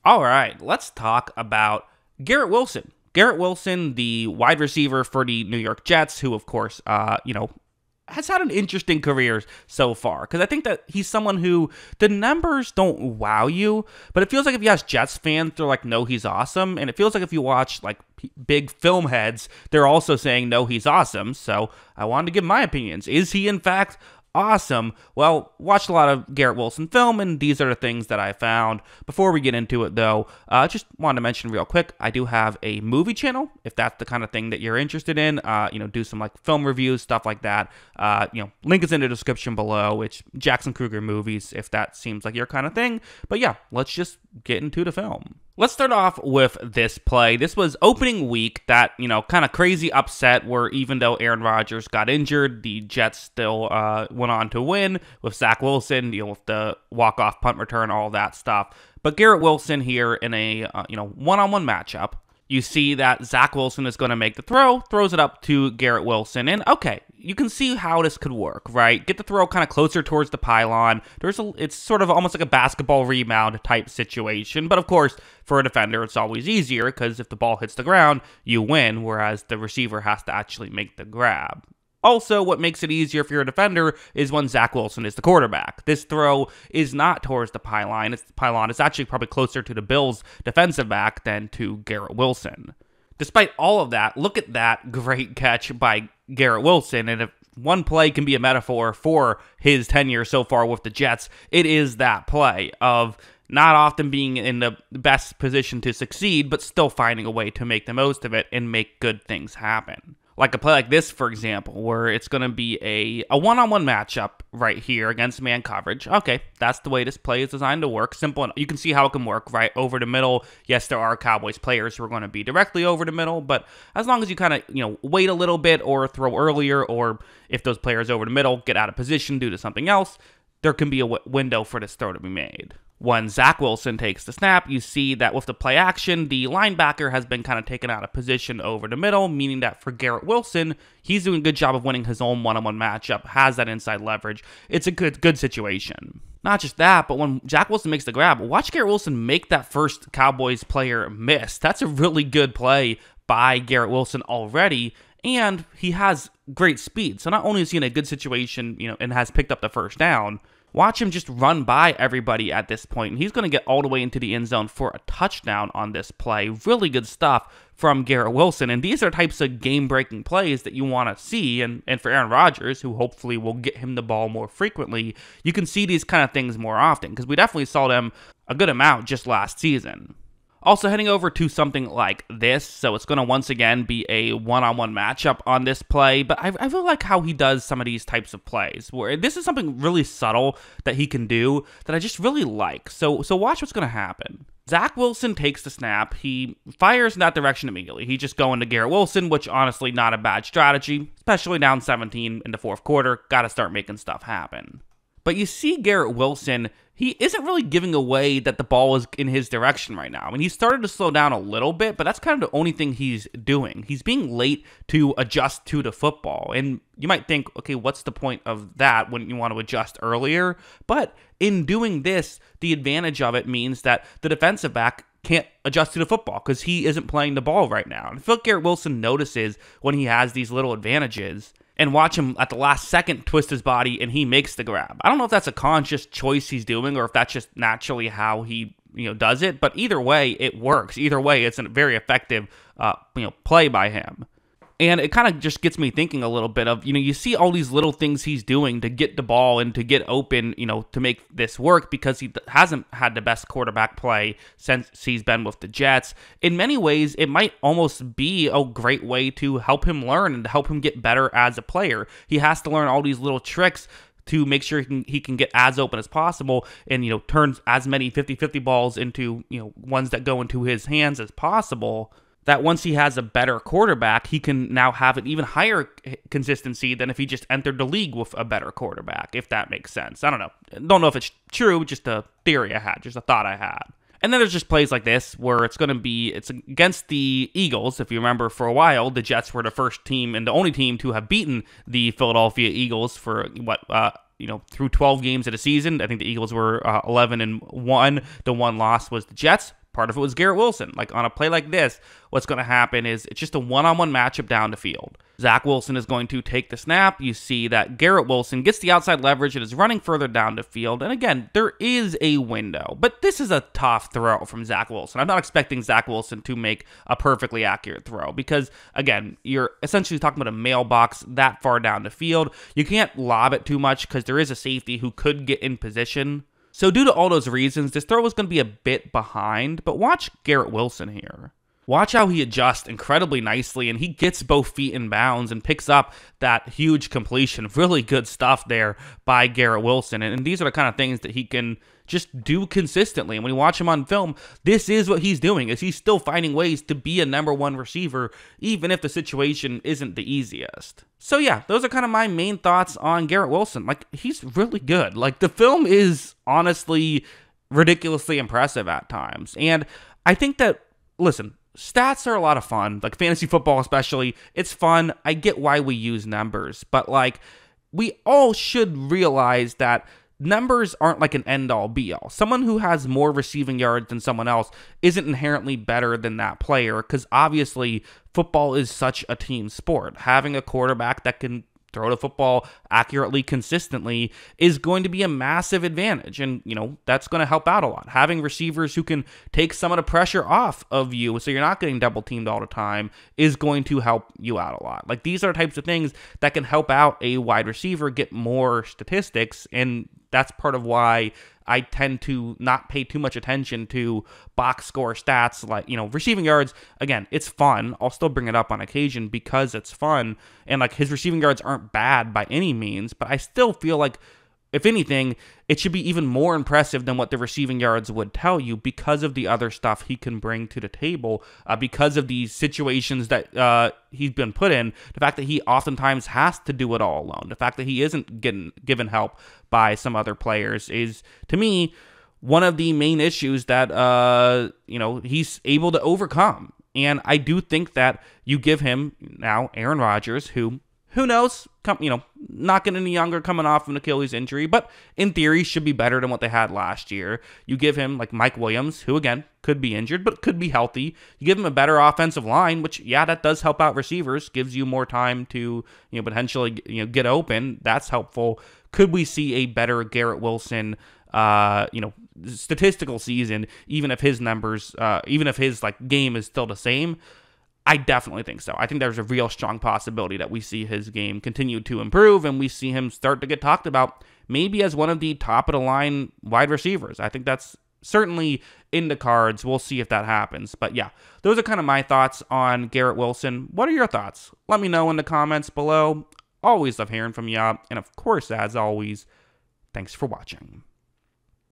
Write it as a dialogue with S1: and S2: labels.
S1: All right, let's talk about Garrett Wilson. Garrett Wilson, the wide receiver for the New York Jets, who, of course, has had an interesting career so far. Because I think that he's someone who the numbers don't wow you, but it feels like if you ask Jets fans, they're like, no, he's awesome. And it feels like if you watch like big film heads, they're also saying, no, he's awesome. So I wanted to give my opinions. Is he, in fact, awesome? Well, watched a lot of Garrett Wilson film, and these are the things that I found. Before we get into it, though, just wanted to mention real quick, I do have a movie channel, if that's the kind of thing that you're interested in. Do some like film reviews, stuff like that. Link is in the description below. It's Jackson Kruger movies, if that seems like your kind of thing. But yeah, let's just get into the film. Let's start off with this play. This was opening week, that, kind of crazy upset where even though Aaron Rodgers got injured, the Jets still went on to win with Zach Wilson, with the walk-off punt return, all that stuff. But Garrett Wilson here in a, one-on-one matchup. You see that Zach Wilson is going to make the throw, throws it up to Garrett Wilson, and okay, you can see how this could work, right? Get the throw kind of closer towards the pylon. It's sort of almost like a basketball rebound type situation, but of course, for a defender, it's always easier because if the ball hits the ground, you win, whereas the receiver has to actually make the grab. Also, what makes it easier if you're a defender is when Zach Wilson is the quarterback. This throw is not towards the pylon. It's actually probably closer to the Bills' defensive back than to Garrett Wilson. Despite all of that, look at that great catch by Garrett Wilson. And if one play can be a metaphor for his tenure so far with the Jets, it is that play of not often being in the best position to succeed, but still finding a way to make the most of it and make good things happen. Like a play like this, for example, where it's going to be a one-on-one matchup right here against man coverage. Okay, that's the way this play is designed to work. Simple enough. You can see how it can work, right? Over the middle. Yes, there are Cowboys players who are going to be directly over the middle, but as long as you kind of, wait a little bit or throw earlier, or if those players over the middle get out of position due to something else, there can be a window for this throw to be made. When Zach Wilson takes the snap, you see that with the play action, the linebacker has been kind of taken out of position over the middle, meaning that for Garrett Wilson, he's doing a good job of winning his own one-on-one matchup, has that inside leverage. It's a good situation. Not just that, but when Zach Wilson makes the grab, watch Garrett Wilson make that first Cowboys player miss. That's a really good play by Garrett Wilson already, and he has great speed. So not only is he in a good situation, and has picked up the first down, watch him just run by everybody at this point, and he's going to get all the way into the end zone for a touchdown on this play. Really good stuff from Garrett Wilson, and these are types of game-breaking plays that you want to see, and for Aaron Rodgers, who hopefully will get him the ball more frequently, you can see these kind of things more often, because we definitely saw them a good amount just last season. Also heading over to something like this, so it's going to once again be a one-on-one matchup on this play, but I really like how he does some of these types of plays, where this is something really subtle that he can do that I just really like. So watch what's going to happen. Zach Wilson takes the snap, he fires in that direction immediately. He's just going to Garrett Wilson, which honestly not a bad strategy, especially down 17 in the fourth quarter. Got to start making stuff happen. But you see Garrett Wilson, he isn't really giving away that the ball is in his direction right now. I mean, he started to slow down a little bit, but that's kind of the only thing he's doing. He's being late to adjust to the football. And you might think, okay, what's the point of that when you want to adjust earlier? But in doing this, the advantage of it means that the defensive back can't adjust to the football because he isn't playing the ball right now. And I feel like Garrett Wilson notices when he has these little advantages, and watch him at the last second twist his body and he makes the grab. I don't know if that's a conscious choice he's doing or if that's just naturally how he does it, but either way, it works. Either way, it's a very effective play by him. And it kind of just gets me thinking a little bit of, you see all these little things he's doing to get the ball and to get open, to make this work because he hasn't had the best quarterback play since he's been with the Jets. In many ways, it might almost be a great way to help him learn and to help him get better as a player. He has to learn all these little tricks to make sure he can get as open as possible and, turns as many 50-50 balls into, ones that go into his hands as possible. That once he has a better quarterback, he can now have an even higher consistency than if he just entered the league with a better quarterback, if that makes sense. I don't know. Don't know if it's true, just a theory I had, just a thought I had. And then there's just plays like this where it's against the Eagles. If you remember, for a while, the Jets were the first team and the only team to have beaten the Philadelphia Eagles for through 12 games of the season. I think the Eagles were 11-1. The one loss was the Jets. Part of it was Garrett Wilson. Like on a play like this, what's going to happen is it's just a one-on-one matchup down the field. Zach Wilson is going to take the snap. You see that Garrett Wilson gets the outside leverage and is running further down the field. And again, there is a window, but this is a tough throw from Zach Wilson. I'm not expecting Zach Wilson to make a perfectly accurate throw because, again, you're essentially talking about a mailbox that far down the field. You can't lob it too much because there is a safety who could get in position. So due to all those reasons, this throw is going to be a bit behind, but watch Garrett Wilson here. Watch how he adjusts incredibly nicely, and he gets both feet in bounds and picks up that huge completion. Really good stuff there by Garrett Wilson, and these are the kind of things that he can just do consistently. And when you watch him on film, this is what he's doing, is he's still finding ways to be a number one receiver, even if the situation isn't the easiest. So yeah, those are kind of my main thoughts on Garrett Wilson. Like, he's really good. Like, the film is honestly ridiculously impressive at times. And I think that, listen, stats are a lot of fun, like fantasy football especially. It's fun. I get why we use numbers, but like, we all should realize that numbers aren't like an end-all be-all. Someone who has more receiving yards than someone else isn't inherently better than that player, because obviously football is such a team sport. Having a quarterback that can throw the football accurately, consistently, is going to be a massive advantage. And, you know, that's going to help out a lot. Having receivers who can take some of the pressure off of you so you're not getting double teamed all the time is going to help you out a lot. Like, these are the types of things that can help out a wide receiver get more statistics, and that's part of why I tend to not pay too much attention to box score stats. Like, you know, receiving yards, again, it's fun. I'll still bring it up on occasion because it's fun. And like, his receiving yards aren't bad by any means, but I still feel like, if anything, it should be even more impressive than what the receiving yards would tell you because of the other stuff he can bring to the table, because of these situations that he's been put in, the fact that he oftentimes has to do it all alone, the fact that he isn't given help by some other players is, to me, one of the main issues that, you know, he's able to overcome. And I do think that you give him now Aaron Rodgers, who knows, you know, not getting any younger, coming off an Achilles injury, but in theory should be better than what they had last year. You give him like Mike Williams, who again could be injured, but could be healthy. You give him a better offensive line, which, yeah, that does help out receivers, gives you more time to, you know, potentially, you know, get open. That's helpful. Could we see a better Garrett Wilson, you know, statistical season, even if his numbers, even if his like game is still the same? I definitely think so. I think there's a real strong possibility that we see his game continue to improve and we see him start to get talked about maybe as one of the top-of-the-line wide receivers. I think that's certainly in the cards. We'll see if that happens. But yeah, those are kind of my thoughts on Garrett Wilson. What are your thoughts? Let me know in the comments below. Always love hearing from you. And of course, as always, thanks for watching.